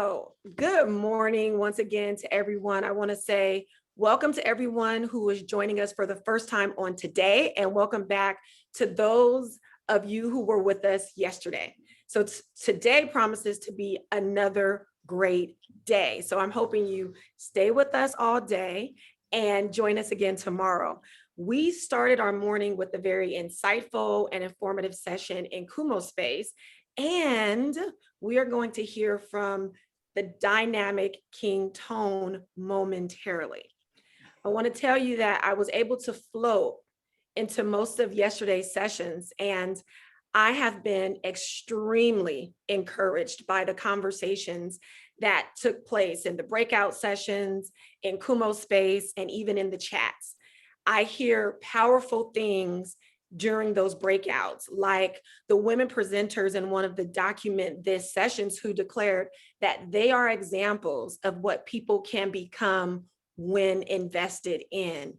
Oh, good morning once again to everyone. I want to say welcome to everyone who is joining us for the first time on today, and welcome back to those of you who were with us yesterday. So today promises to be another great day. So I'm hoping you stay with us all day and join us again tomorrow. We started our morning with a very insightful and informative session in Kumo space, and we are going to hear from the dynamic King Tone momentarily. I want to tell you that I was able to float into most of yesterday's sessions, and I have been extremely encouraged by the conversations that took place in the breakout sessions, in Kumo space, and even in the chats. I hear powerful things during those breakouts, like the women presenters in one of the Document This sessions who declared that they are examples of what people can become when invested in.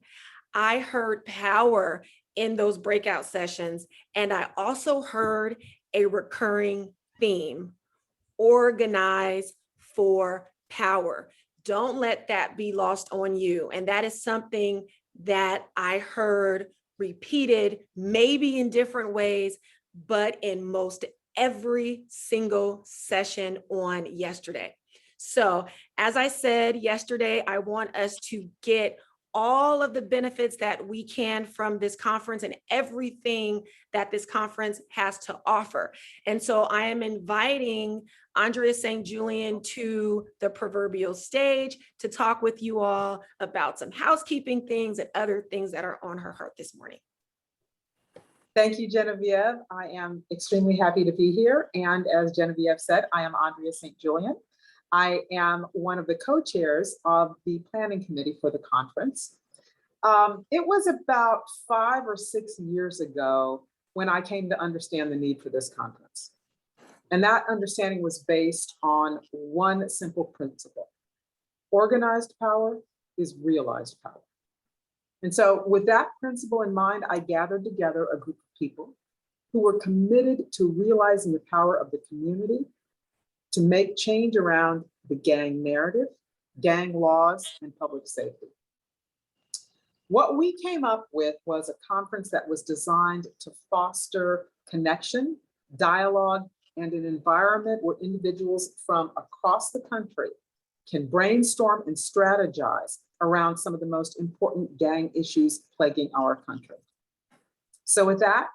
I heard power in those breakout sessions, and I also heard a recurring theme: organize for power. Don't let that be lost on you. And that is something that I heard repeated, maybe in different ways, but in most every single session on yesterday. So, as I said yesterday, I want us to get all of the benefits that we can from this conference and everything that this conference has to offer. And so I am inviting Andrea St. Julian to the proverbial stage to talk with you all about some housekeeping things and other things that are on her heart this morning. Thank you, Genevieve. I am extremely happy to be here. And as Genevieve said, I am Andrea St. Julian. I am one of the co-chairs of the planning committee for the conference. It was about 5 or 6 years ago when I came to understand the need for this conference. And that understanding was based on one simple principle: organized power is realized power. And so with that principle in mind, I gathered together a group of people who were committed to realizing the power of the community to make change around the gang narrative, gang laws, and public safety. What we came up with was a conference that was designed to foster connection, dialogue, and an environment where individuals from across the country can brainstorm and strategize around some of the most important gang issues plaguing our country. So with that,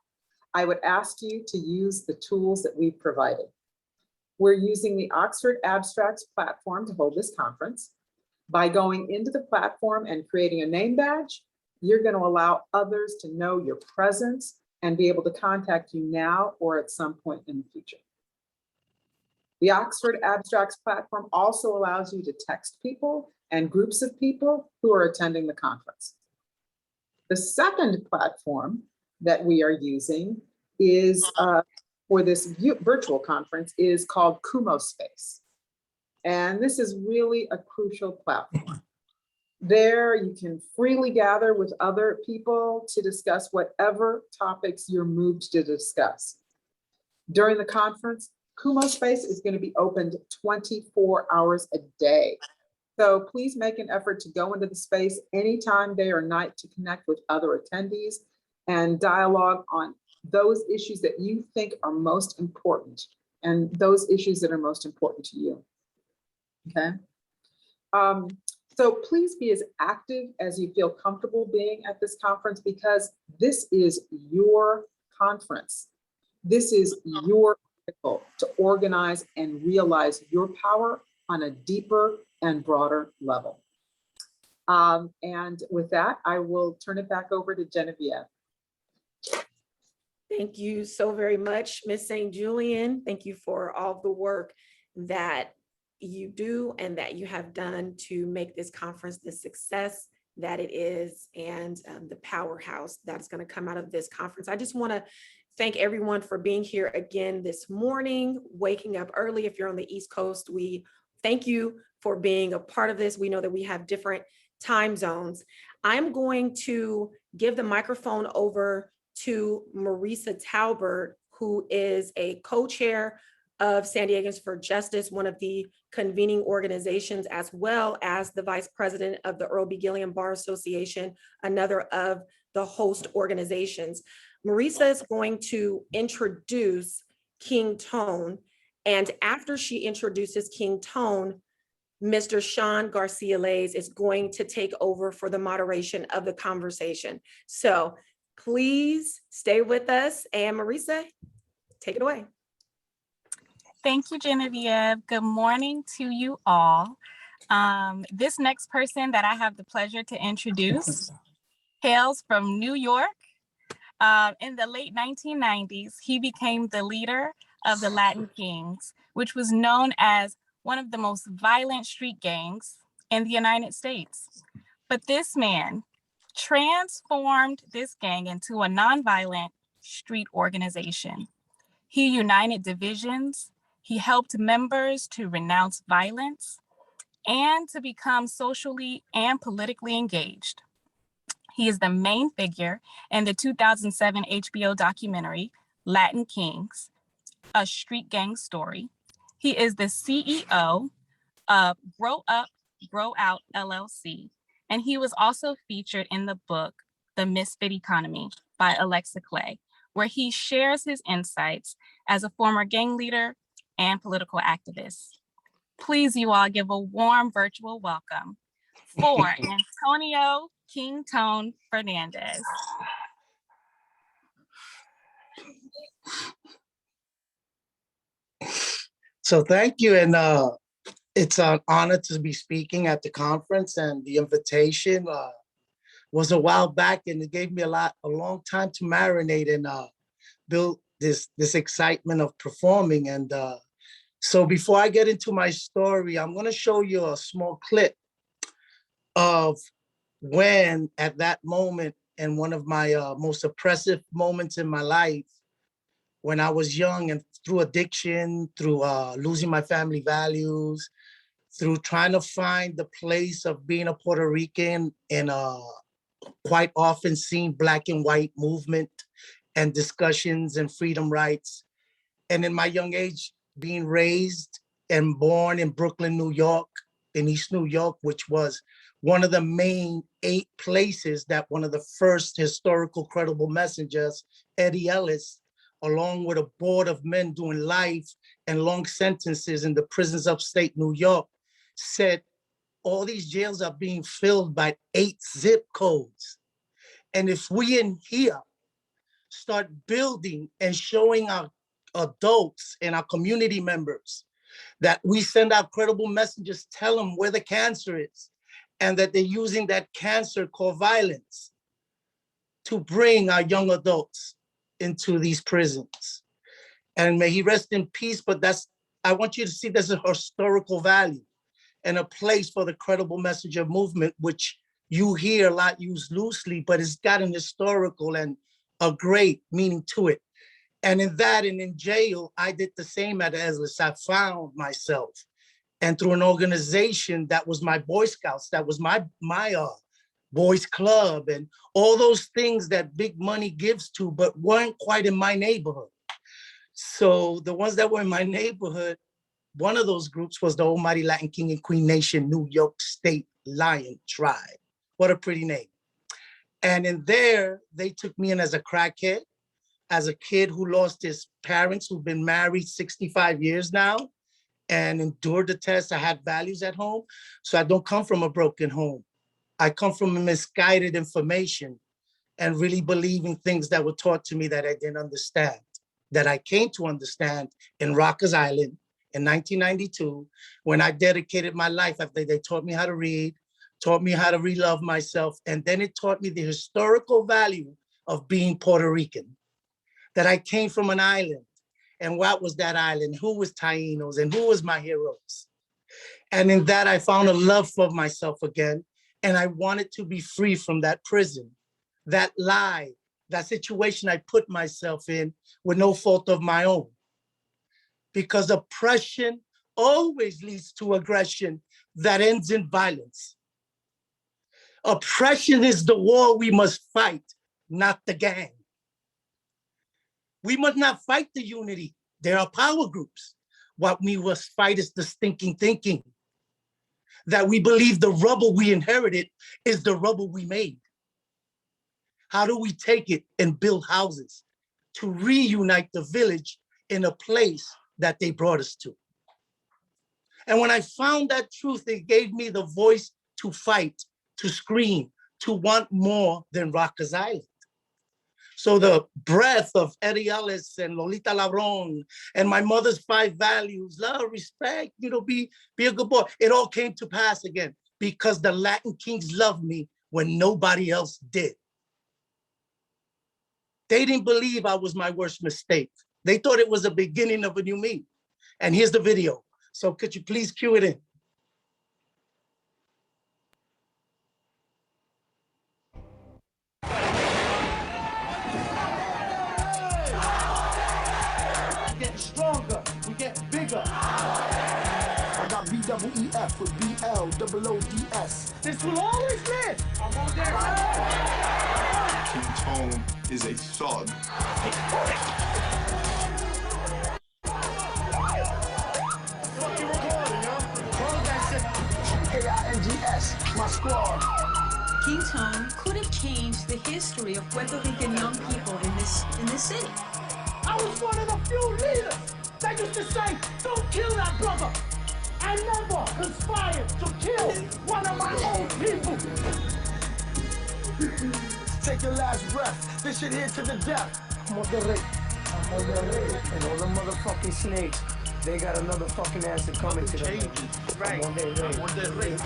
I would ask you to use the tools that we've provided. We're using the Oxford Abstracts platform to hold this conference. By going into the platform and creating a name badge, you're going to allow others to know your presence and be able to contact you now or at some point in the future. The Oxford Abstracts platform also allows you to text people and groups of people who are attending the conference. The second platform that we are using is for this virtual conference is called Kumo Space. And this is really a crucial platform. There you can freely gather with other people to discuss whatever topics you're moved to discuss. During the conference, Kumo Space is going to be opened 24 hours a day. So please make an effort to go into the space anytime, day or night, to connect with other attendees and dialogue on those issues that you think are most important and those issues that are most important to you. Okay. So please be as active as you feel comfortable being at this conference, because this is your conference. This is your vehicle to organize and realize your power on a deeper and broader level. And with that, I will turn it back over to Genevieve. Thank you so very much, Ms. St. Julian. Thank you for all the work that you do and that you have done to make this conference the success that it is, and the powerhouse that's going to come out of this conference. I just want to thank everyone for being here again this morning, waking up early. If you're on the East Coast, we thank you for being a part of this. We know that we have different time zones. I'm going to give the microphone over to Maresa Talbert, who is a co-chair of San Diegans for Justice, one of the convening organizations, as well as the vice president of the Earl B. Gilliam Bar Association, another of the host organizations. Maresa is going to introduce King Tone, and after she introduces King Tone, Mr. Sean Garcia-Lays is going to take over for the moderation of the conversation. So please stay with us, and Maresa, take it away. Thank you, Genevieve. Good morning to you all. This next person that I have the pleasure to introduce hails from New York. In the late 1990s, he became the leader of the Latin Kings, which was known as one of the most violent street gangs in the United States. But this man transformed this gang into a nonviolent street organization. He united divisions, he helped members to renounce violence and to become socially and politically engaged. He is the main figure in the 2007 HBO documentary, Latin Kings, A Street Gang Story. He is the CEO of Grow Up, Grow Out LLC, and he was also featured in the book, The Misfit Economy by Alexa Clay, where he shares his insights as a former gang leader and political activist. Please, you all, give a warm virtual welcome for Antonio King Tone Fernandez. So thank you, and it's an honor to be speaking at the conference, and the invitation was a while back, and it gave me a long time to marinate and build this excitement of performing. And so before I get into my story, I'm gonna show you a small clip of when, at that moment, and one of my most oppressive moments in my life, when I was young and through addiction, through losing my family values, through trying to find the place of being a Puerto Rican in a quite often seen Black and white movement and discussions and freedom rights. And in my young age, being raised and born in Brooklyn, New York, in East New York, which was one of the main 8 places that one of the first historical credible messengers, Eddie Ellis, along with a board of men doing life and long sentences in the prisons upstate New York, said all these jails are being filled by 8 zip codes. And if we in here start building and showing our adults and our community members that we send out credible messages, tell them where the cancer is, and that they're using that cancer called violence to bring our young adults into these prisons. And may he rest in peace, but I want you to see there's a historical value and a place for the credible messenger movement, which you hear a lot used loosely, but it's got an historical and a great meaning to it. And in that, and in jail, I did the same at Eslis. I found myself, and through an organization that was my Boy Scouts, that was my boys club, and all those things that big money gives to, but weren't quite in my neighborhood. So the ones that were in my neighborhood, one of those groups was the Almighty Latin King and Queen Nation, New York State Lion Tribe. What a pretty name. And in there, they took me in as a crackhead, as a kid who lost his parents, who've been married 65 years now, and endured the test. I had values at home. So I don't come from a broken home. I come from a misguided information and really believing things that were taught to me that I didn't understand, that I came to understand in Rikers Island in 1992, when I dedicated my life after they taught me how to read, taught me how to re-love myself, and then it taught me the historical value of being Puerto Rican, that I came from an island, and what was that island, who was Taínos, and who was my heroes. And in that, I found a love for myself again, and I wanted to be free from that prison, that lie, that situation I put myself in with no fault of my own. Because oppression always leads to aggression that ends in violence. Oppression is the war we must fight, not the gang. We must not fight the unity. There are power groups, what we must fight is the stinking thinking that we believe the rubble we inherited is the rubble we made. How do we take it and build houses to reunite the village in a place that they brought us to? And when I found that truth, it gave me the voice to fight, to scream, to want more than Rikers Island. So the breath of Eddie Ellis and Lolita Labron and my mother's 5 values, love, respect, be a good boy. It all came to pass again because the Latin kings loved me when nobody else did. They didn't believe I was my worst mistake. They thought it was the beginning of a new me. And here's the video. So could you please cue it in? Getting stronger, we get bigger. I got BEEF with BLOODS. This will always live. I'm on there. King Tone is a thug. KINGS, my squad. King Tone could have changed the history of Puerto Rican young people in this city. I was one of the few leaders that used to say, don't kill that brother. I never conspired to kill one of my own people. Take your last breath. This shit here to the death. I'm on the rate. I'm on the rate. And all the motherfucking snakes, they got another fucking answer coming to them. Right. I'm on their rate. I'm on their rate.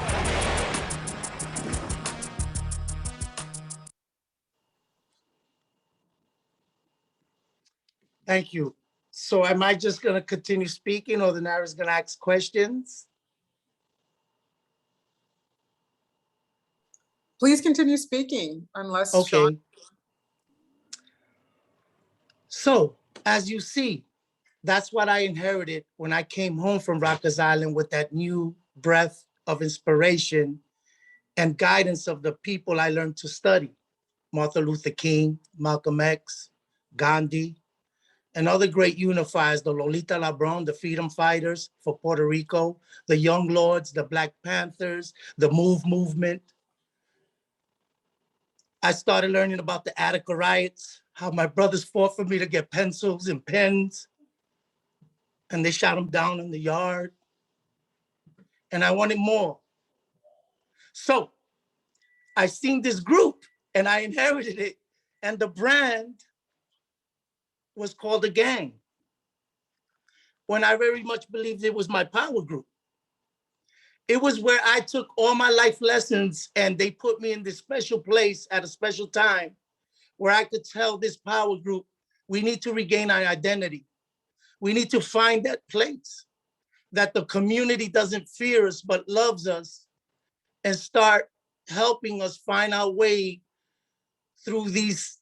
Thank you. So am I just going to continue speaking or the narrator's going to ask questions? Please continue speaking unless Okay. Sean. So as you see, that's what I inherited when I came home from Rikers Island with that new breath of inspiration and guidance of the people I learned to study. Martin Luther King, Malcolm X, Gandhi, and other great unifiers, the Lolita Labron, the freedom fighters for Puerto Rico, the Young Lords, the Black Panthers, the MOVE movement. I started learning about the Attica riots, how my brothers fought for me to get pencils and pens, and they shot them down in the yard. And I wanted more. So I seen this group and I inherited it. And the brand was called a gang, when I very much believed it was my power group. It was where I took all my life lessons and they put me in this special place at a special time where I could tell this power group, we need to regain our identity. We need to find that place that the community doesn't fear us, but loves us, and start helping us find our way through these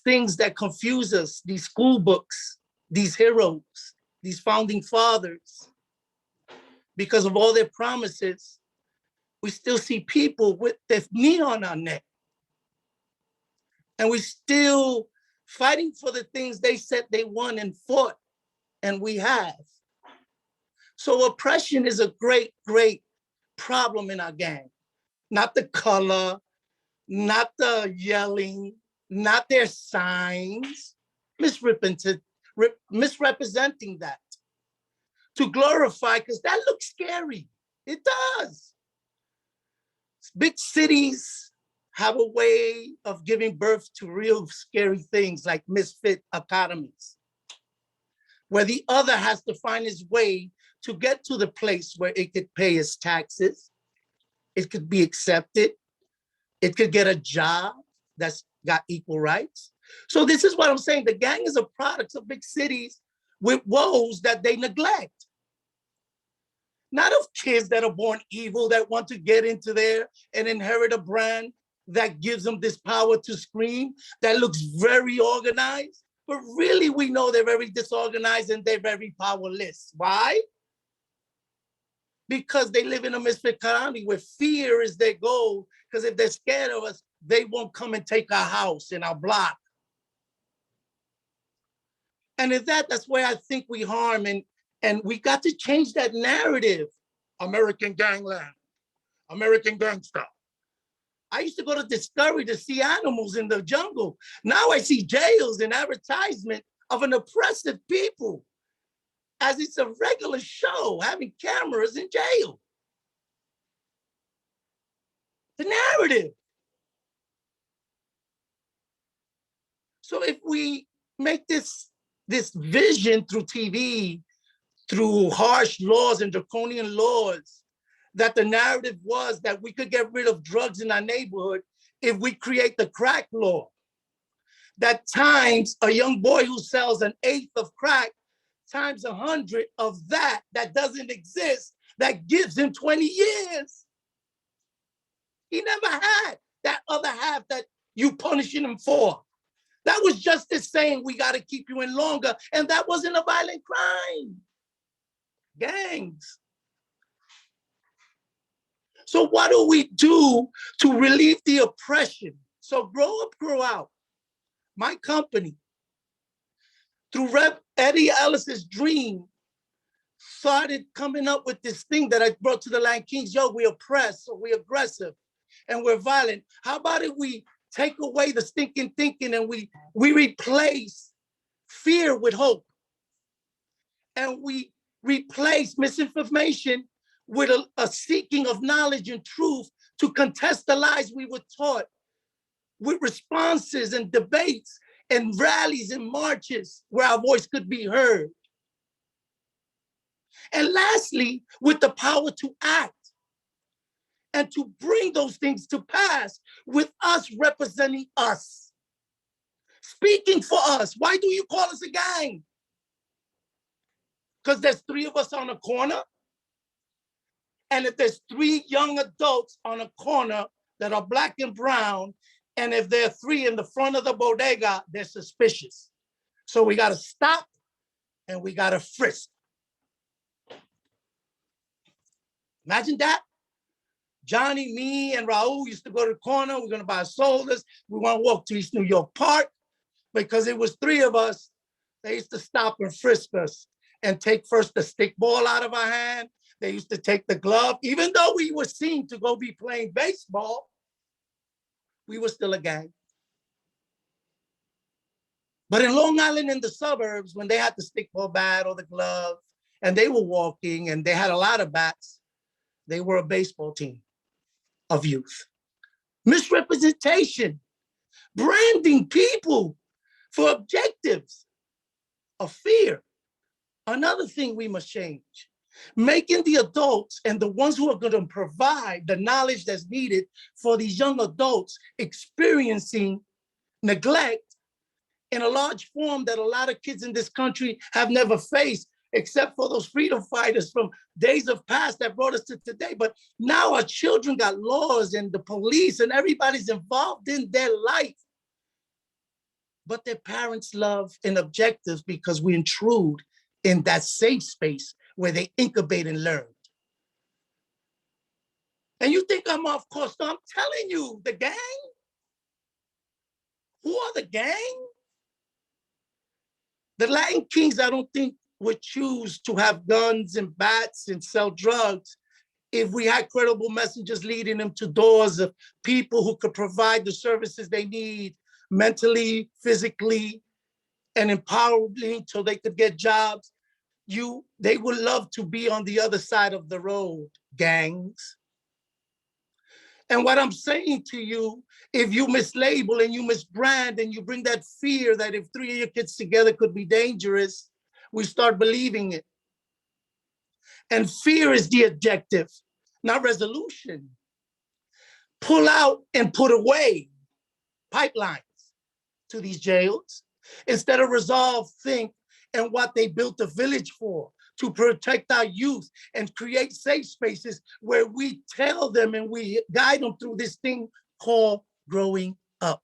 things that confuse us, these school books, these heroes, these founding fathers. Because of all their promises, we still see people with their knee on our neck. And we still fighting for the things they said they won and fought, and we have. So oppression is a great, great problem in our gang. Not the color, not the yelling, not their signs, misrepresenting that. To glorify, because that looks scary. It does. Big cities have a way of giving birth to real scary things like misfit economies, where the other has to find his way to get to the place where it could pay its taxes, it could be accepted, it could get a job that's got equal rights. So this is what I'm saying. The gang is a product of big cities with woes that they neglect. Not of kids that are born evil that want to get into there and inherit a brand that gives them this power to scream, that looks very organized, but really we know they're very disorganized and they're very powerless. Why? Because they live in a misfit economy where fear is their goal, because if they're scared of us, they won't come and take our house and our block. And if that's where I think we harm And we got to change that narrative. American gangland, American gangster. I used to go to Discovery to see animals in the jungle. Now I see jails and advertisement of an oppressive people as it's a regular show, having cameras in jail. The narrative. So if we make this vision through TV, through harsh laws and draconian laws, that the narrative was that we could get rid of drugs in our neighborhood if we create the crack law. That times a young boy who sells an eighth of crack times 100 of that doesn't exist, that gives him 20 years. He never had that other half that you punishing him for. That was justice saying we got to keep you in longer, and that wasn't a violent crime. Gangs. So what do we do to relieve the oppression? So grow up, grow out. My company, through Rev. Eddie Ellis's dream, started coming up with this thing that I brought to the Land Kings. Yo, we oppress, or we aggressive, and we're violent. How about if we take away the stinking thinking and we replace fear with hope? And we replace misinformation with a seeking of knowledge and truth to contest the lies we were taught, with responses and debates and rallies and marches where our voice could be heard. And lastly, with the power to act and to bring those things to pass, with us representing us, speaking for us. Why do you call us a gang? Because there's 3 of us on a corner. And if there's 3 young adults on a corner that are Black and brown, and if there are 3 in the front of the bodega, they're suspicious. So we got to stop and we got to frisk. Imagine that. Johnny, me, and Raul used to go to the corner. We're going to buy sodas. We want to walk to East New York Park because it was 3 of us. They used to stop and frisk us and take first the stick ball out of our hand. They used to take the glove. Even though we were seen to go be playing baseball, we were still a gang. But in Long Island, in the suburbs, when they had the stickball bat or the glove, and they were walking and they had a lot of bats, they were a baseball team of youth. Misrepresentation, branding people for objectives of fear. Another thing we must change. Making the adults and the ones who are going to provide the knowledge that's needed for these young adults experiencing neglect in a large form that a lot of kids in this country have never faced, except for those freedom fighters from days of past that brought us to today. But now our children got laws and the police and everybody's involved in their life. But their parents love and objectives because we intrude in that safe space where they incubate and learn. And you think I'm off course? So I'm telling you, the gang. Who are the gang? The Latin Kings, I don't think, would choose to have guns and bats and sell drugs if we had credible messengers leading them to doors of people who could provide the services they need mentally, physically, and empowering so they could get jobs. They would love to be on the other side of the road, gangs. And what I'm saying to you, if you mislabel and you misbrand and you bring that fear that if 3 of your kids together could be dangerous, we start believing it. And fear is the objective, not resolution. Pull out and put away pipelines to these jails. Instead of resolve, think, and what they built a village for, to protect our youth and create safe spaces where we tell them and we guide them through this thing called growing up.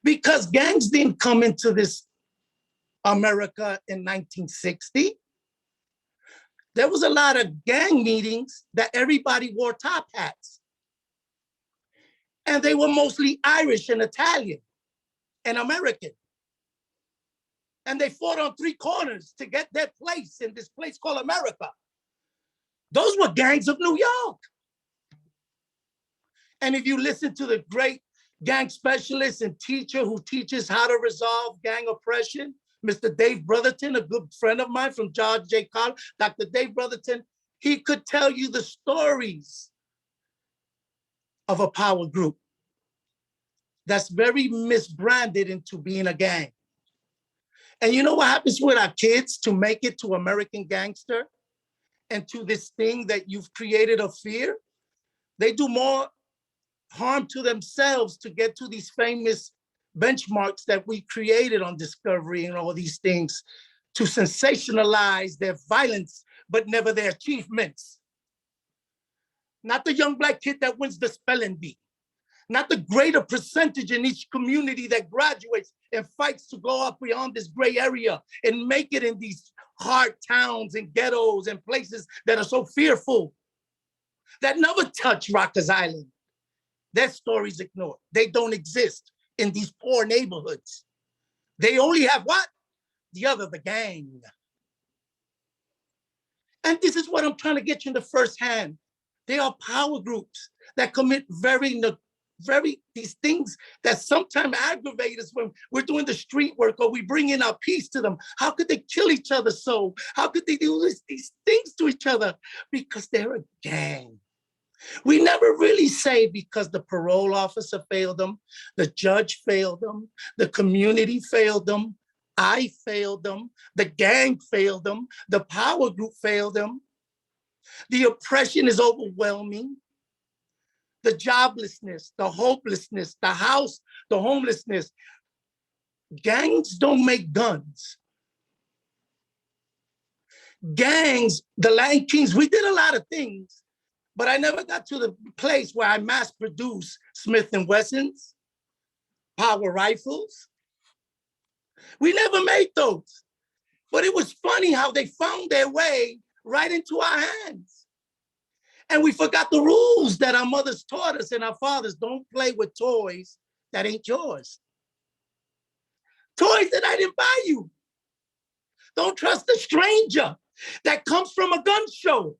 Because gangs didn't come into this America in 1960. There was a lot of gang meetings that everybody wore top hats. And they were mostly Irish and Italian and American. and they fought on three corners to get their place in this place called America. Those were gangs of New York. And if you listen to the great gang specialist and teacher who teaches how to resolve gang oppression, Mr. Dave Brotherton, a good friend of mine from George J. College, Dr. Dave Brotherton, he could tell you the stories of a power group that's very misbranded into being a gang. And you know what happens with our kids to make it to American Gangster and to this thing that you've created of fear? They do more harm to themselves to get to these famous benchmarks that we created on Discovery and all these things to sensationalize their violence, but never their achievements. Not the young Black kid that wins the spelling bee. Not the greater percentage in each community that graduates and fights to go up beyond this gray area and make it in these hard towns and ghettos and places that are so fearful, that never touch Rikers Island. Their stories ignored. They don't exist in these poor neighborhoods. They only have what? The other, the gang. And this is what I'm trying to get you in the first hand. They are power groups that commit these things that sometimes aggravate us when we're doing the street work or we bring in our peace to them. How could they kill each other so? How could they do these things to each other? Because they're a gang. We never really say because the parole officer failed them, the judge failed them, the community failed them, I failed them, the gang failed them, the power group failed them. The oppression is overwhelming. The joblessness, the hopelessness, the house, the homelessness. Gangs don't make guns. Gangs, the Latin Kings, we did a lot of things, but I never got to the place where I mass produced Smith & Wessons, power rifles. We never made those, but it was funny how they found their way right into our hands. And we forgot the rules that our mothers taught us and our fathers. Don't play with toys that ain't yours. Toys that I didn't buy you. Don't trust a stranger that comes from a gun show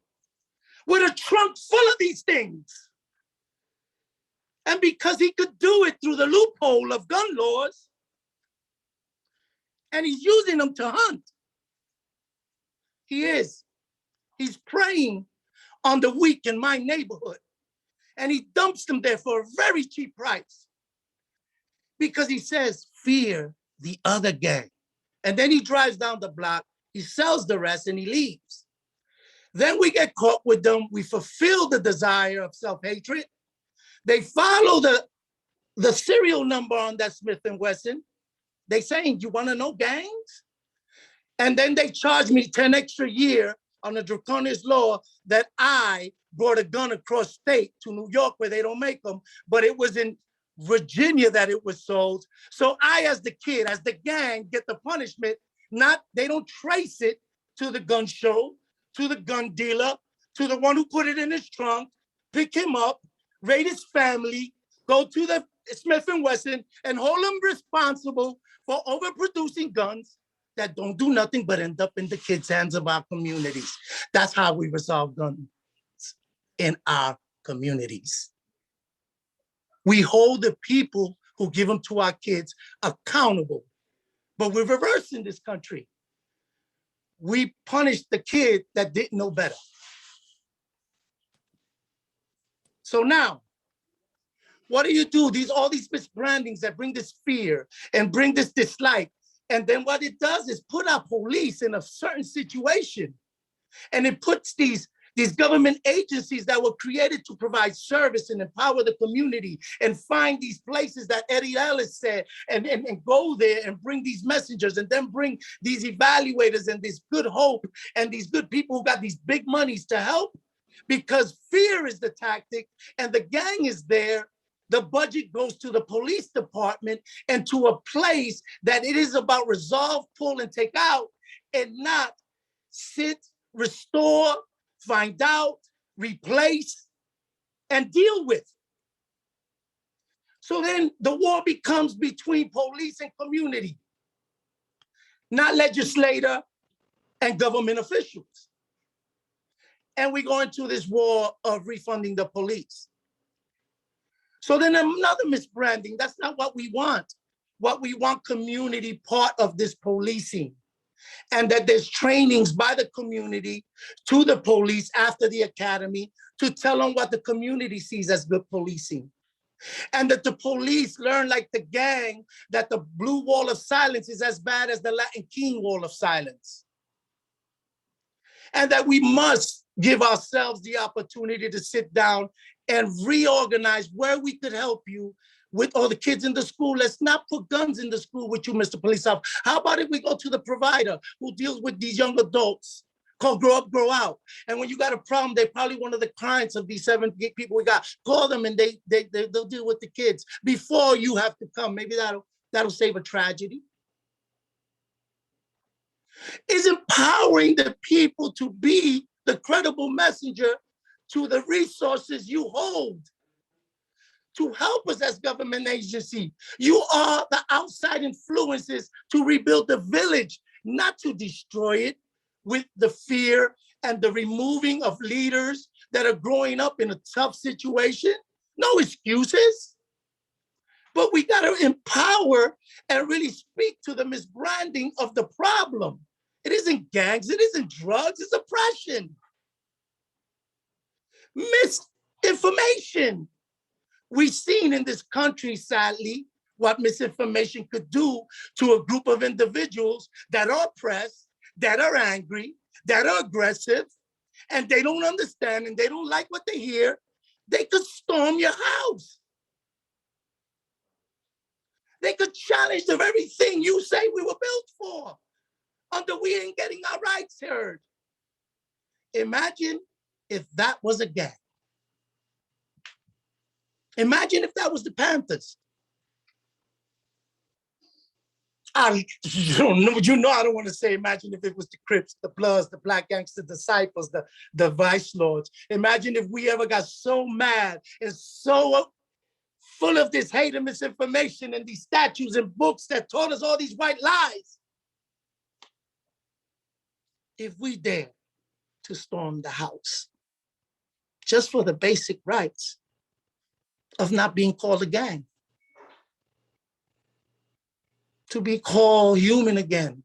with a trunk full of these things. And because he could do it through the loophole of gun laws, and he's using them to hunt. He is. He's preying on the weak in my neighborhood. And he dumps them there for a very cheap price. Because he says, fear the other gang. And then he drives down the block, he sells the rest and he leaves. Then we get caught with them. We fulfill the desire of self-hatred. They follow the serial number on that Smith & Wesson. They saying, you wanna know gangs? And then they charge me 10 extra years on a draconian law that I brought a gun across state to New York where they don't make them, but it was in Virginia that it was sold. So I, as the kid, as the gang, get the punishment. They don't trace it to the gun show, to the gun dealer, to the one who put it in his trunk, pick him up, raid his family, go to the Smith & Wesson and hold him responsible for overproducing guns that don't do nothing but end up in the kids' hands of our communities. That's how we resolve guns in our communities. We hold the people who give them to our kids accountable, but we're reversing this country. We punish the kid that didn't know better. So now, what do you do? All these misbrandings that bring this fear and bring this dislike. And then what it does is put our police in a certain situation. And it puts these government agencies that were created to provide service and empower the community and find these places that Eddie Ellis said and go there and bring these messengers and then bring these evaluators and this good hope and these good people who got these big monies to help, because fear is the tactic and the gang is there. The budget goes to the police department and to a place that it is about resolve, pull, and take out, and not sit, restore, find out, replace, and deal with. So then the war becomes between police and community. not legislator and government officials. And we go into this war of refunding the police. So then another misbranding. That's not what we want. What we want, community part of this policing. And that there's trainings by the community to the police after the academy to tell them what the community sees as good policing. And that the police learn, like the gang, that the blue wall of silence is as bad as the Latin King wall of silence. And that we must give ourselves the opportunity to sit down and reorganize where we could help you with all the kids in the school. Let's not put guns in the school with you, Mr. Police Officer. How about if we go to the provider who deals with these young adults called Grow Up, Grow Out? And when you got a problem, they're probably one of the clients of these 7 people we got. Call them and they'll deal with the kids before you have to come. Maybe that'll save a tragedy. Is empowering the people to be the credible messenger to the resources you hold to help us as government agency. You are the outside influences to rebuild the village, not to destroy it with the fear and the removing of leaders that are growing up in a tough situation. No excuses. But we got to empower and really speak to the misbranding of the problem. It isn't gangs, it isn't drugs, it's oppression. Misinformation. We've seen in this country, sadly, what misinformation could do to a group of individuals that are oppressed, that are angry, that are aggressive, and they don't understand and they don't like what they hear. They could storm your house. They could challenge the very thing you say we were built for. Under we ain't getting our rights heard. Imagine if that was a gang. Imagine if that was the Panthers. I don't want to say imagine if it was the Crips, the Bloods, the Black Gangster Disciples, the Vice Lords. Imagine if we ever got so mad and so full of this hate and misinformation and these statues and books that taught us all these white lies. If we dare to storm the house just for the basic rights of not being called a gang, to be called human again,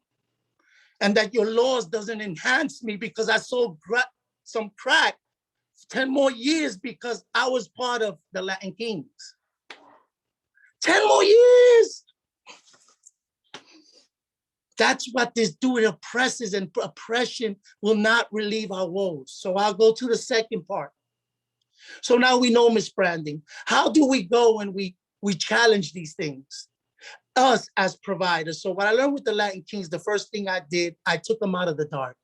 and that your laws doesn't enhance me because I sold some crack 10 more years because I was part of the Latin Kings. 10 more years. That's what this doing oppresses, and oppression will not relieve our woes. So I'll go to the second part. So now we know misbranding. How do we go and we challenge these things? Us as providers. So what I learned with the Latin Kings, the first thing I did, I took them out of the dark.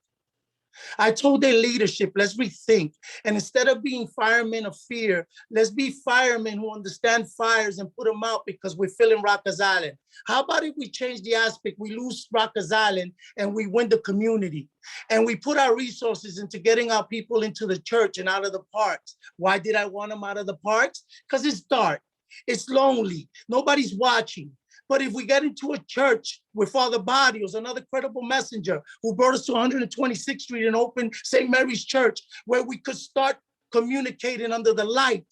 I told their leadership, let's rethink. And instead of being firemen of fear, let's be firemen who understand fires and put them out because we're filling Rikers Island. How about if we change the aspect, we lose Rikers Island and we win the community, and we put our resources into getting our people into the church and out of the parks. Why did I want them out of the parks? Because it's dark, it's lonely, nobody's watching. But if we get into a church with Father Barrios, another credible messenger who brought us to 126th Street and opened St. Mary's Church, where we could start communicating under the light,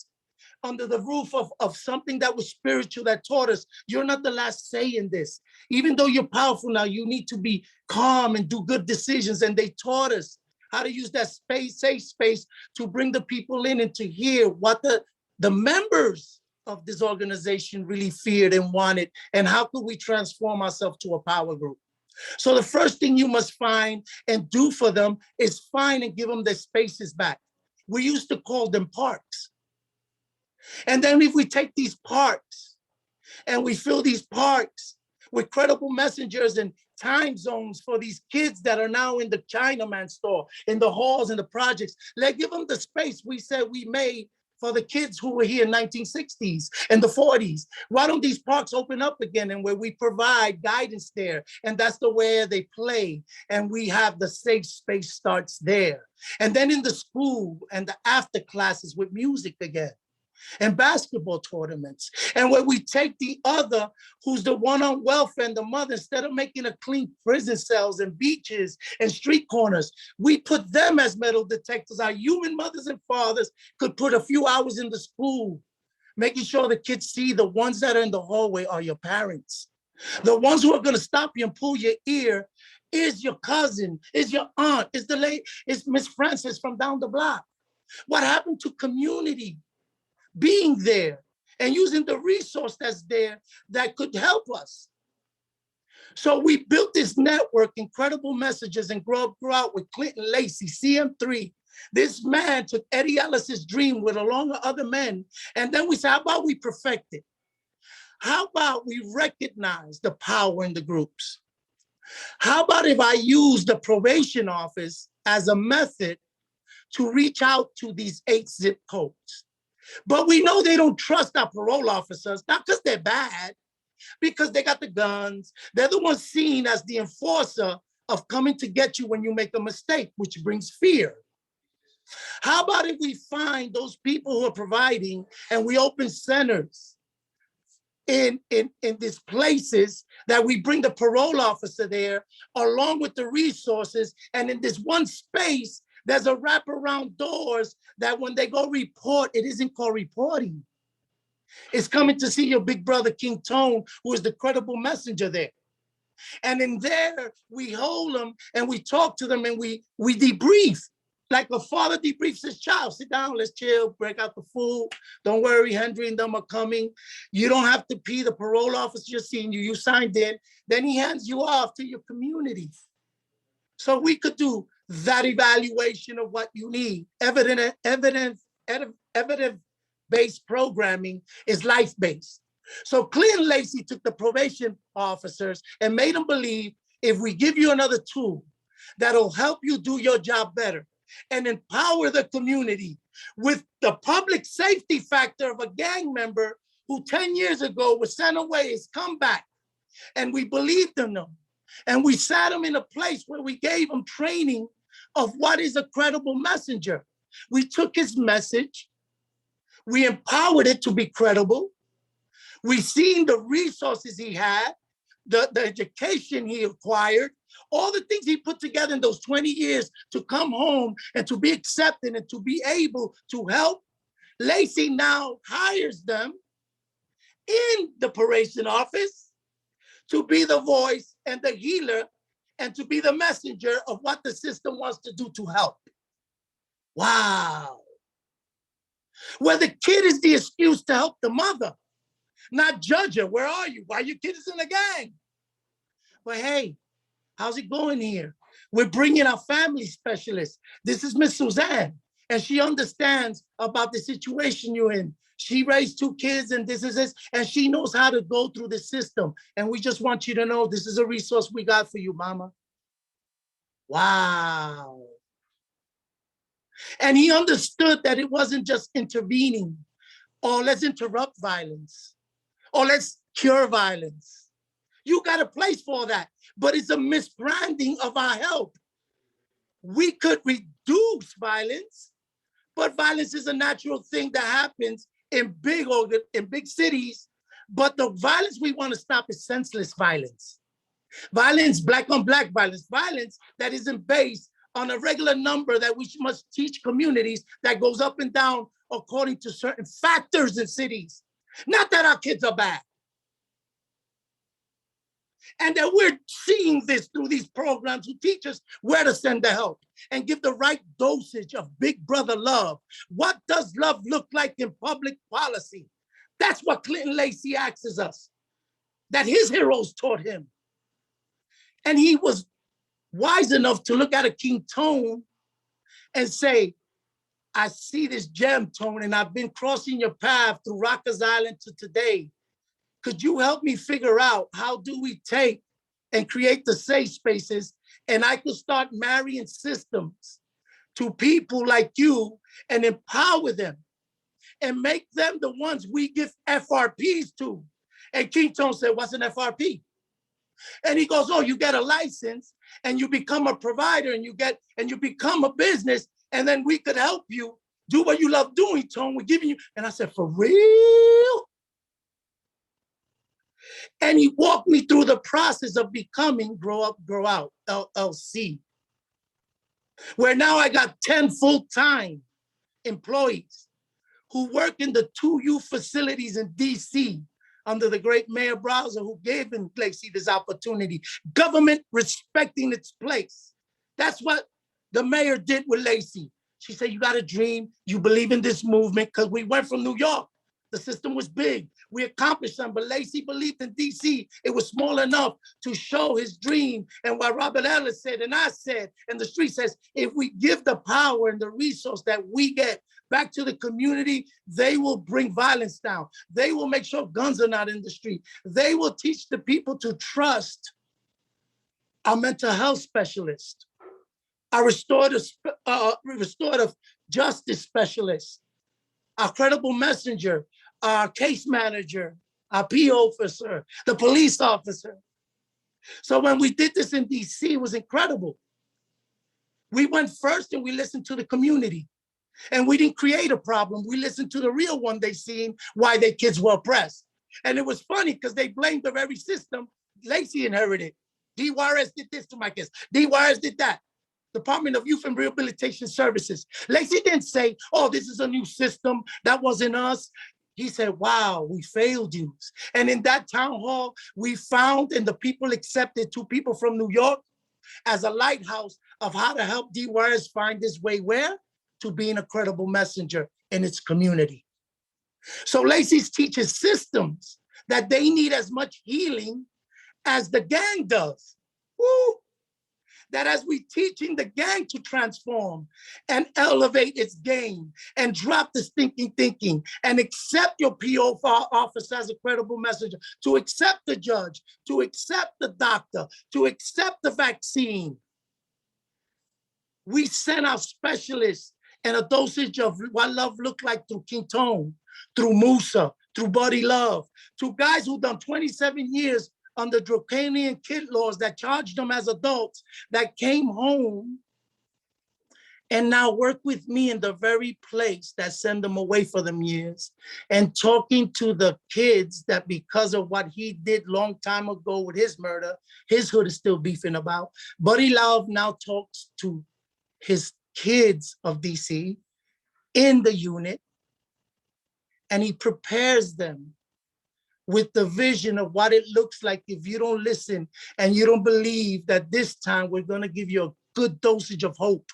under the roof of something that was spiritual, that taught us, you're not the last say in this. Even though you're powerful now, you need to be calm and do good decisions. And they taught us how to use that space, safe space, to bring the people in and to hear what the members of this organization really feared and wanted, and how could we transform ourselves to a power group. So the first thing you must find and do for them is find and give them their spaces back. We used to call them parks. And then if we take these parks and we fill these parks with credible messengers and time zones for these kids that are now in the Chinaman store, in the halls and the projects, let's give them the space we said we made for the kids who were here in 1960s and the 40s. Why don't these parks open up again, and where we provide guidance there, and that's the way they play, and we have the safe space starts there. And then in the school and the after classes with music again. and basketball tournaments. And when we take the other, who's the one on welfare and the mother, instead of making a clean prison cells and beaches and street corners, we put them as metal detectors. Our human mothers and fathers could put a few hours in the school, making sure the kids see the ones that are in the hallway are your parents. The ones who are going to stop you and pull your ear is your cousin, is your aunt, is Miss Francis from down the block. What happened to community being there and using the resource that's there that could help us? So we built this network, Incredible Messages, and grew out with Clinton Lacey, CM3. This man took Eddie Ellis's dream with along with other men. And then we said, how about we perfect it? How about we recognize the power in the groups? How about if I use the probation office as a method to reach out to these 8 zip codes? But we know they don't trust our parole officers, not because they're bad, because they got the guns. They're the ones seen as the enforcer of coming to get you when you make a mistake, which brings fear. How about if we find those people who are providing and we open centers in these places that we bring the parole officer there along with the resources, and in this one space, there's a wraparound doors that when they go report, it isn't called reporting. It's coming to see your big brother, King Tone, who is the credible messenger there. And in there, we hold them and we talk to them and we debrief. Like a father debriefs his child. Sit down, let's chill, break out the food. Don't worry, Henry and them are coming. You don't have to pee. The parole officer just seen you. You signed in. Then he hands you off to your community. So we could do that evaluation of what you need. Evidence-based programming is life-based. So Clinton Lacey took the probation officers and made them believe if we give you another tool that'll help you do your job better and empower the community with the public safety factor of a gang member who 10 years ago was sent away, has come back, and we believed in them. And we sat him in a place where we gave him training of what is a credible messenger. We took his message, we empowered it to be credible. We seen the resources he had, the education he acquired, all the things he put together in those 20 years to come home and to be accepted and to be able to help. Lacey now hires them in the probation office to be the voice and the healer and to be the messenger of what the system wants to do to help. Wow. Where the kid is the excuse to help the mother, not judge her. Where are you? Why your kid is in a gang? But hey, how's it going here? We're bringing our family specialist. This is Miss Suzanne, and she understands about the situation you're in. She raised 2 kids and this, and she knows how to go through the system. And we just want you to know this is a resource we got for you, mama. Wow. And he understood that it wasn't just intervening or let's interrupt violence or let's cure violence. You got a place for that, but it's a misbranding of our help. We could reduce violence, but violence is a natural thing that happens in big cities. But the violence we want to stop is senseless violence. Violence, black on black violence, violence that isn't based on a regular number that we must teach communities that goes up and down according to certain factors in cities. Not that our kids are bad. And that we're seeing this through these programs who teach us where to send the help and give the right dosage of big brother love. What does love look like in public policy? That's what Clinton Lacey asks us, that his heroes taught him. And he was wise enough to look at a King Tone and say, I see this gem, Tone, and I've been crossing your path through Rikers Island to today. Could you help me figure out how do we take and create the safe spaces, and I could start marrying systems to people like you and empower them and make them the ones we give FRPs to. And King Tone said, what's an FRP? And he goes, oh, you get a license and you become a provider and you become a business, and then we could help you Do what you love doing, Tone. We're giving you. And I said, for real? And he walked me through the process of becoming Grow Up, Grow Out, LLC, where now I got 10 full-time employees who work in the 2 youth facilities in DC under the great Mayor Browser, who gave in Lacey this opportunity. Government respecting its place. That's what the mayor did with Lacey. She said, you got a dream, you believe in this movement, because we went from New York. The system was big. We accomplished something, but Lacey believed in DC. It was small enough to show his dream. And what Robert Ellis said, and I said, and the street says, if we give the power and the resource that we get back to the community, they will bring violence down. They will make sure guns are not in the street. They will teach the people to trust our mental health specialist, our restorative justice specialist, our credible messenger, our case manager, our P officer, the police officer. So when we did this in DC, it was incredible. We went first and we listened to the community. And we didn't create a problem. We listened to the real one they seen, why their kids were oppressed. And it was funny because they blamed the very system Lacey inherited. D. Juarez did this to my kids. D. Juarez did that. Department of Youth and Rehabilitation Services. Lacey didn't say, oh, this is a new system. That wasn't us. He said, wow, we failed you. And in that town hall, we found, and the people accepted 2 people from New York as a lighthouse of how to help D. Juarez find his way where? To being a credible messenger in its community. So Lacey's teaches systems that they need as much healing as the gang does. Woo! That as we teaching the gang to transform and elevate its game and drop the stinking thinking and accept your PO office as a credible messenger, to accept the judge, to accept the doctor, to accept the vaccine. We send our specialists and a dosage of what love looked like through King Tone, through Musa, through Buddy Love, to guys who've done 27 years under draconian kid laws that charged them as adults, that came home and now work with me in the very place that sent them away for them years, and talking to the kids that because of what he did long time ago with his murder, his hood is still beefing about. Buddy Love now talks to his kids of DC in the unit, and he prepares them with the vision of what it looks like if you don't listen and you don't believe that this time we're gonna give you a good dosage of hope,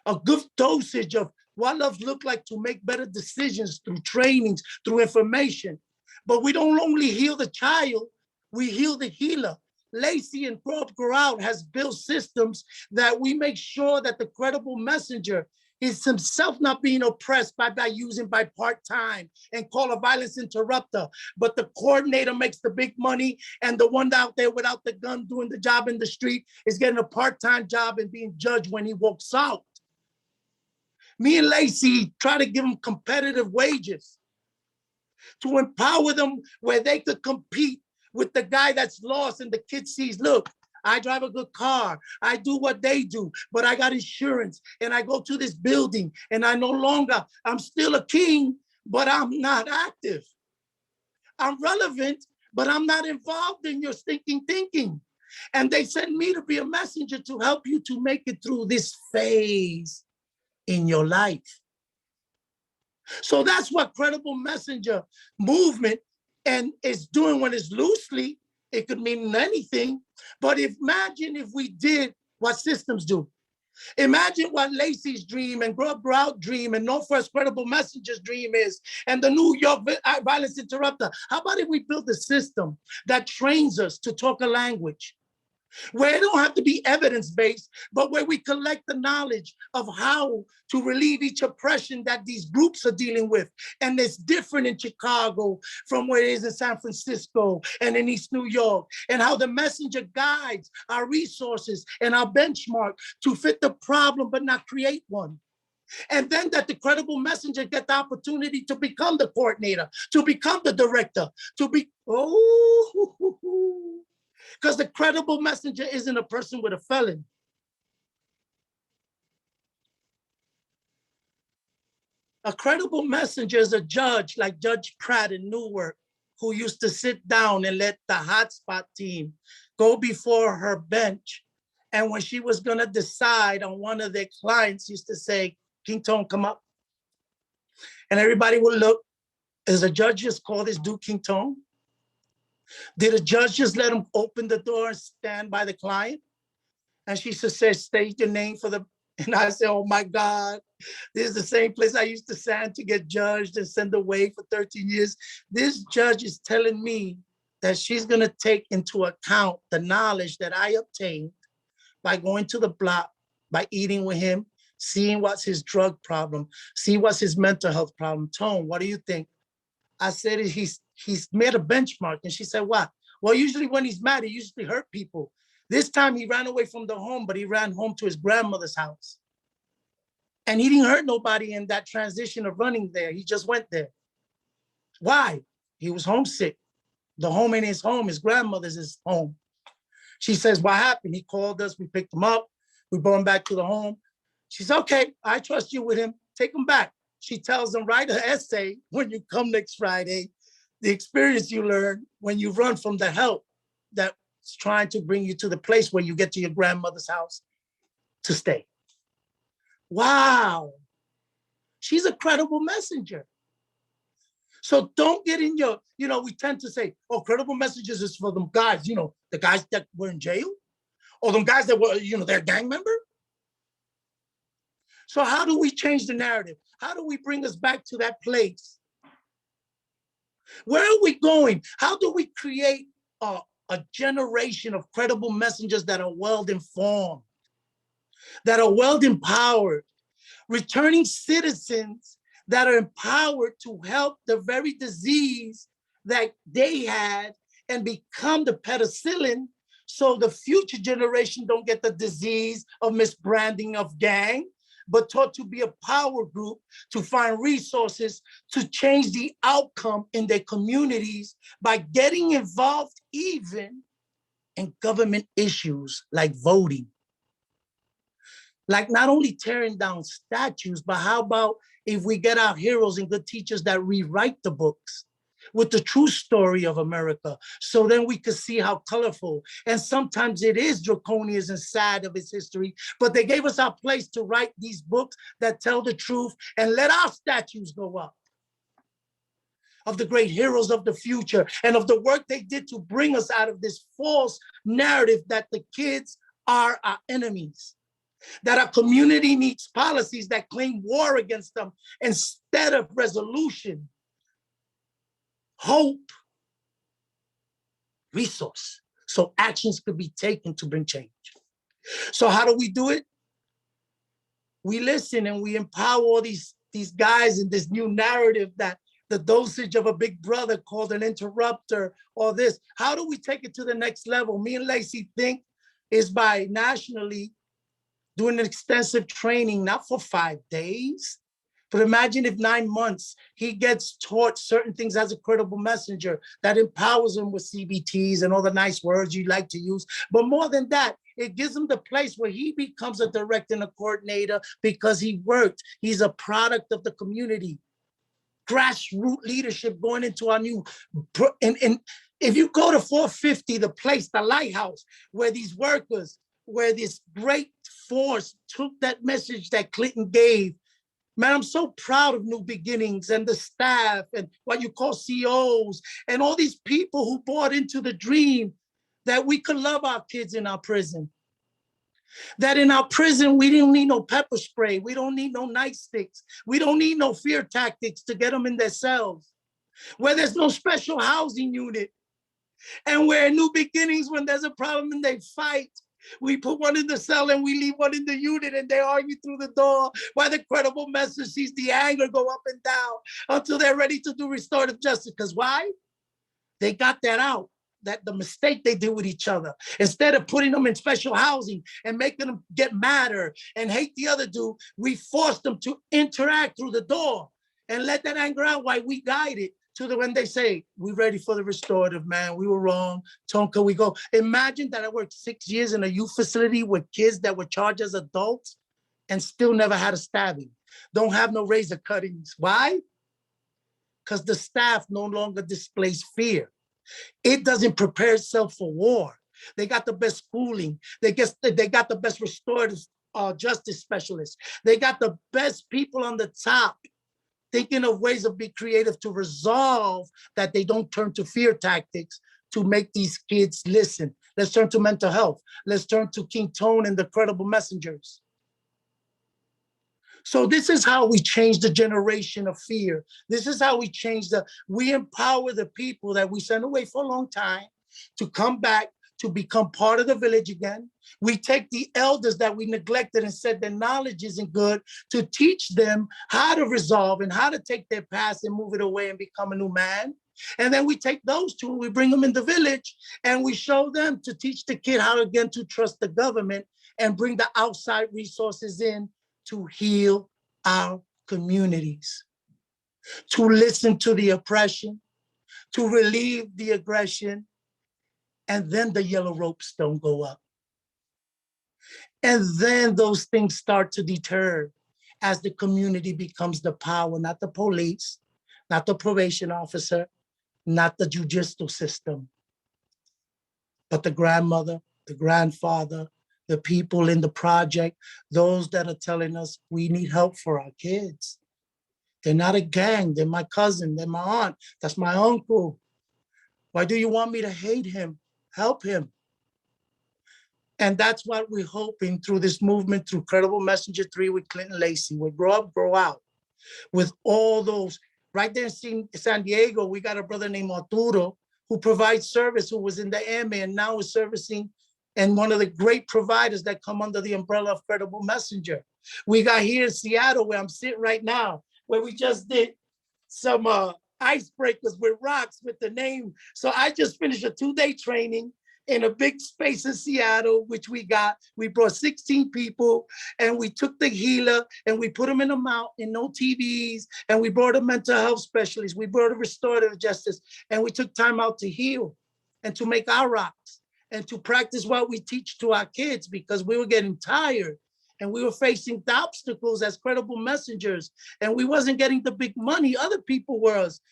a good dosage of what love look like to make better decisions through trainings, through information. But we don't only heal the child, we heal the healer. Lacey and Grow Up, Grow Out has built systems that we make sure that the credible messenger is himself not being oppressed by using by part-time and call a violence interrupter, but the coordinator makes the big money and the one out there without the gun doing the job in the street is getting a part-time job and being judged when he walks out. Me and Lacey try to give them competitive wages to empower them where they could compete with the guy that's lost and the kid sees, look, I drive a good car. I do what they do, but I got insurance and I go to this building and I no longer, I'm still a king, but I'm not active. I'm relevant, but I'm not involved in your stinking thinking. And they send me to be a messenger to help you to make it through this phase in your life. So that's what credible messenger movement and is doing when it's loosely. It could mean anything, but imagine if we did what systems do. Imagine what Lacey's dream and Grow Up, Grow Out dream and Northwest Credible Messenger's dream is, and the New York Violence Interrupter. How about if we build a system that trains us to talk a language where it don't have to be evidence-based, but where we collect the knowledge of how to relieve each oppression that these groups are dealing with. And it's different in Chicago from where it is in San Francisco and in East New York, and how the messenger guides our resources and our benchmark to fit the problem, but not create one. And then that the credible messenger get the opportunity to become the coordinator, to become the director, to be, because the credible messenger isn't a person with a felon. A credible messenger is a judge like Judge Pratt in Newark, who used to sit down and let the hotspot team go before her bench. And when she was gonna decide on one of their clients, used to say, King Tone, come up. And everybody would look, is a judge just call this dude King Tone? Did a judge just let him open the door and stand by the client? And she said, state your name for the, and I said, oh my God, this is the same place I used to stand to get judged and sent away for 13 years. This judge is telling me that she's gonna take into account the knowledge that I obtained by going to the block, by eating with him, seeing what's his drug problem, see what's his mental health problem. Tone, what do you think? I said, he's made a benchmark. And she said, what? Well, usually when he's mad, he usually hurt people. This time he ran away from the home, but he ran home to his grandmother's house. And he didn't hurt nobody in that transition of running there. He just went there. Why? He was homesick. The home ain't his home, his grandmother's his home. She says, what happened? He called us, we picked him up, we brought him back to the home. She said, okay, I trust you with him, take him back. She tells him, write an essay when you come next Friday, the experience you learn when you run from the help that's trying to bring you to the place where you get to your grandmother's house to stay. Wow, she's a credible messenger. So don't get in your, we tend to say, oh, credible messages is for them guys, the guys that were in jail, or them guys that were, they're a gang member. So how do we change the narrative? How do we bring us back to that place? Where are we going? How do we create a generation of credible messengers that are well-informed, that are well-empowered, returning citizens that are empowered to help the very disease that they had and become the penicillin so the future generation don't get the disease of misbranding of gang, but taught to be a power group to find resources to change the outcome in their communities by getting involved even in government issues like voting. Like not only tearing down statues, but how about if we get our heroes and good teachers that rewrite the books with the true story of America, so then we could see how colorful, and sometimes it is draconian and sad of its history, but they gave us our place to write these books that tell the truth and let our statues go up of the great heroes of the future and of the work they did to bring us out of this false narrative that the kids are our enemies, that our community needs policies that claim war against them instead of resolution, hope, resource, so actions could be taken to bring change. So how do we do it? We listen and we empower all these guys in this new narrative that the dosage of a big brother called an interrupter or this. How do we take it to the next level? Me and Lacey think is by nationally doing an extensive training, not for 5 days, but imagine if 9 months, he gets taught certain things as a credible messenger that empowers him with CBTs and all the nice words you like to use. But more than that, it gives him the place where he becomes a director and a coordinator because he worked. He's a product of the community. Grassroots leadership going into our new, and if you go to 450, the place, the lighthouse, where these workers, where this great force took that message that Clinton gave. Man, I'm so proud of New Beginnings and the staff and what you call COs and all these people who bought into the dream that we could love our kids in our prison. That in our prison, we don't need no pepper spray. We don't need no nightsticks. We don't need no fear tactics to get them in their cells. Where there's no special housing unit. And where New Beginnings, when there's a problem and they fight, we put one in the cell and we leave one in the unit and they argue through the door while the credible message sees the anger go up and down until they're ready to do restorative justice. Because why? They got that out, that the mistake they did with each other. Instead of putting them in special housing and making them get madder and hate the other dude, we forced them to interact through the door and let that anger out while we guide it. To the when they say, we're ready for the restorative, man. We were wrong. Tonka, we go. Imagine that I worked 6 years in a youth facility with kids that were charged as adults and still never had a stabbing. don't have no razor cuttings. Why? Because the staff no longer displays fear. It doesn't prepare itself for war. They got the best schooling. They got the best restorative justice specialists. They got the best people on the top thinking of ways of being creative to resolve that they don't turn to fear tactics to make these kids listen. Let's turn to mental health. Let's turn to King Tone and the credible messengers. So this is how we change the generation of fear. This is how we empower the people that we sent away for a long time to come back, to become part of the village again. We take the elders that we neglected and said their knowledge isn't good to teach them how to resolve and how to take their past and move it away and become a new man. And then we take those two and we bring them in the village and we show them to teach the kid how again to trust the government and bring the outside resources in to heal our communities, to listen to the oppression, to relieve the aggression, and then the yellow ropes don't go up. And then those things start to deter as the community becomes the power, not the police, not the probation officer, not the judicial system, but the grandmother, the grandfather, the people in the project, those that are telling us we need help for our kids. They're not a gang, they're my cousin, they're my aunt, that's my uncle. Why do you want me to hate him? Help him. And that's what we're hoping through this movement, through Credible Messenger 3 with Clinton Lacey. We grow up, grow out. With all those, right there in San Diego, we got a brother named Arturo who provides service, who was in the Army and now is servicing and one of the great providers that come under the umbrella of Credible Messenger. We got here in Seattle, where I'm sitting right now, where we just did some icebreakers with rocks with the name. So I just finished a 2-day training in a big space in Seattle, which we brought 16 people and we took the healer and we put them in a mountain, no TVs, and we brought a mental health specialist. We brought a restorative justice and we took time out to heal and to make our rocks and to practice what we teach to our kids because we were getting tired and we were facing the obstacles as credible messengers and we wasn't getting the big money other people was.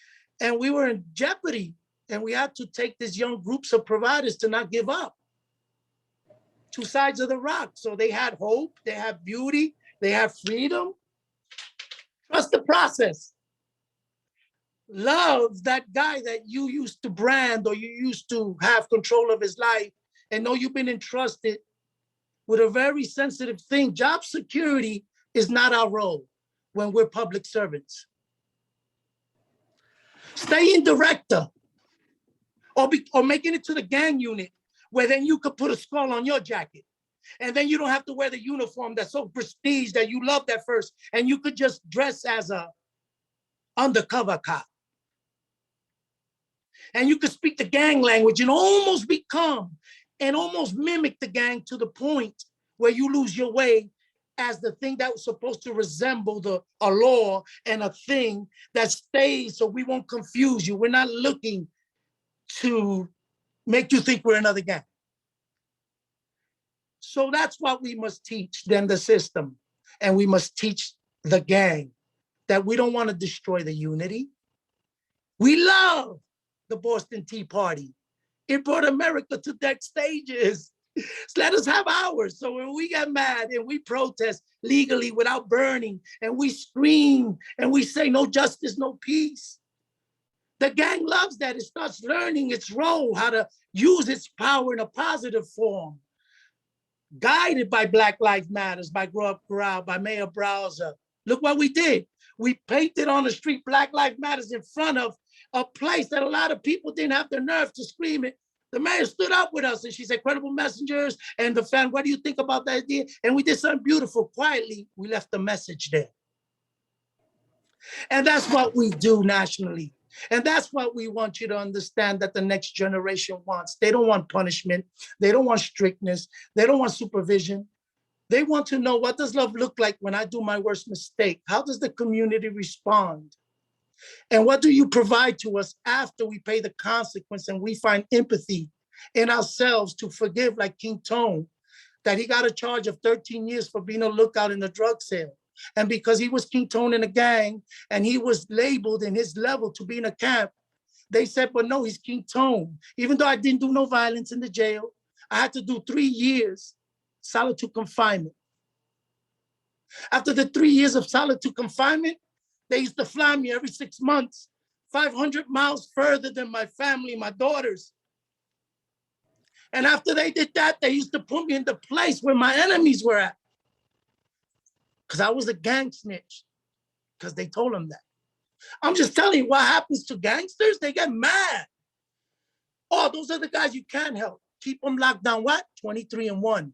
And we were in jeopardy and we had to take these young groups of providers to not give up. Two sides of the rock. So they had hope, they had beauty, they had freedom. Trust the process. Love that guy that you used to brand or you used to have control of his life and know you've been entrusted with a very sensitive thing. Job security is not our role when we're public servants. Stay in director or making it to the gang unit where then you could put a skull on your jacket. And then you don't have to wear the uniform that's so prestige that you loved at first. And you could just dress as a undercover cop. And you could speak the gang language and almost become and almost mimic the gang to the point where you lose your way as the thing that was supposed to resemble a law and a thing that stays so we won't confuse you. We're not looking to make you think we're another gang. So that's what we must teach then the system. And we must teach the gang that we don't want to destroy the unity. We love the Boston Tea Party. It brought America to next stages. So let us have ours. So when we get mad and we protest legally without burning and we scream and we say no justice, no peace, the gang loves that. It starts learning its role, how to use its power in a positive form. Guided by Black Lives Matters, by Grow Up Grow Out, by Mayor Browser. Look what we did. We painted on the street Black Lives Matters in front of a place that a lot of people didn't have the nerve to scream it. The mayor stood up with us and she said, credible messengers and the fan, what do you think about that idea? And we did something beautiful. Quietly, we left the message there. And that's what we do nationally. And that's what we want you to understand that the next generation wants. They don't want punishment. They don't want strictness. They don't want supervision. They want to know, what does love look like when I do my worst mistake? How does the community respond? And what do you provide to us after we pay the consequence and we find empathy in ourselves to forgive, like King Tone, that he got a charge of 13 years for being a lookout in the drug sale. And because he was King Tone in a gang and he was labeled in his level to be in a camp, they said, but no, he's King Tone. Even though I didn't do no violence in the jail, I had to do 3 years solitary confinement. After the 3 years of solitary confinement, they used to fly me every 6 months, 500 miles further than my family, my daughters. And after they did that, they used to put me in the place where my enemies were at. Because I was a gang snitch, because they told them that. I'm just telling you what happens to gangsters. They get mad. Oh, those are the guys you can't help. Keep them locked down, what? 23-1.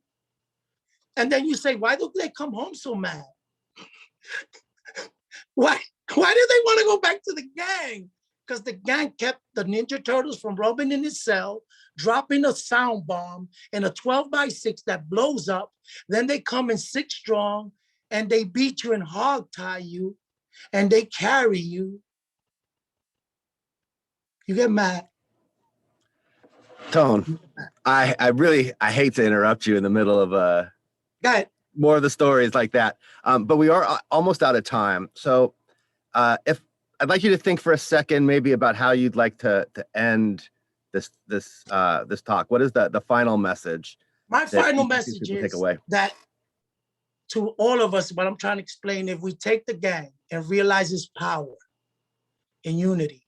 And then you say, why do they come home so mad? Why do they want to go back to the gang? Because the gang kept the Ninja Turtles from rubbing in his cell, dropping a sound bomb in a 12x6 that blows up. Then they come in 6 strong and they beat you and hog tie you and they carry you. You get mad. Tone, I hate to interrupt you in the middle of Go ahead. more of the stories like that. But we are almost out of time. So if I'd like you to think for a second, maybe about how you'd like to end this talk. What is the final message? My final message is that to all of us, what I'm trying to explain, if we take the gang and realize its power and unity,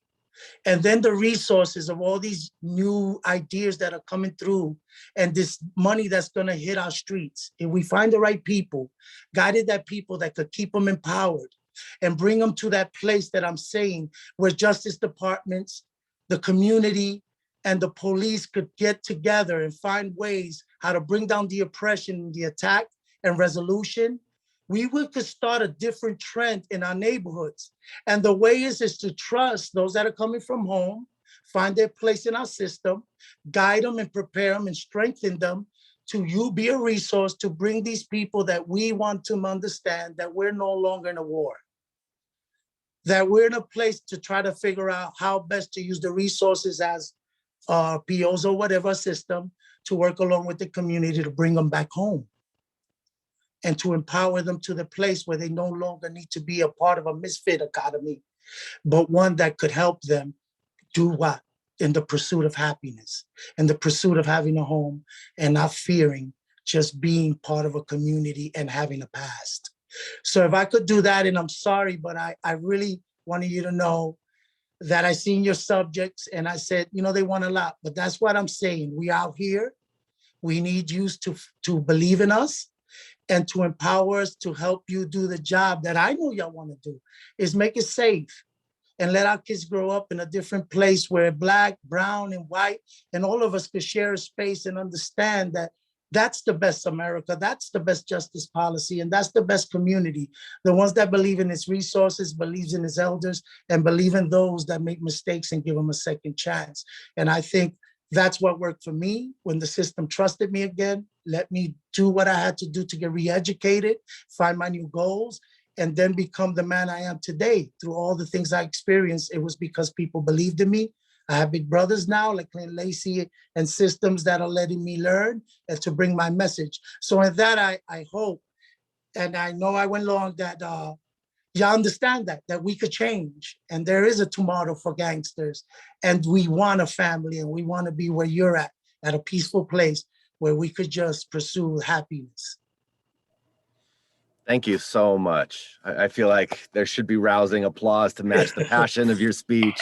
and then the resources of all these new ideas that are coming through and this money that's gonna hit our streets, if we find the right people, guided that people that could keep them empowered and bring them to that place that I'm saying, where justice departments, the community, and the police could get together and find ways how to bring down the oppression, the attack and resolution, we could start a different trend in our neighborhoods. And the way is to trust those that are coming from home, find their place in our system, guide them and prepare them and strengthen them to be a resource to bring these people that we want to understand that we're no longer in a war, that we're in a place to try to figure out how best to use the resources as POs or whatever system to work along with the community to bring them back home and to empower them to the place where they no longer need to be a part of a misfit economy, but one that could help them do what? In the pursuit of happiness, in the pursuit of having a home and not fearing just being part of a community and having a past. So if I could do that, and I'm sorry, but I really wanted you to know that I seen your subjects and I said, you know, they want a lot, but that's what I'm saying. We out here, we need you to believe in us and to empower us to help you do the job that I know y'all want to do, is make it safe and let our kids grow up in a different place where Black, brown, and white, and all of us could share a space and understand that that's the best America, that's the best justice policy, and that's the best community. The ones that believe in its resources, believes in its elders, and believe in those that make mistakes and give them a second chance. And I think that's what worked for me when the system trusted me again, let me do what I had to do to get re-educated, find my new goals, and then become the man I am today. Through all the things I experienced, it was because people believed in me. I have big brothers now, like Clint Lacey, and systems that are letting me learn and to bring my message. So in that, I hope, and I know I went long, that y'all understand that we could change. And there is a tomorrow for gangsters. And we want a family, and we want to be where you're at a peaceful place where we could just pursue happiness. Thank you so much. I feel like there should be rousing applause to match the passion of your speech.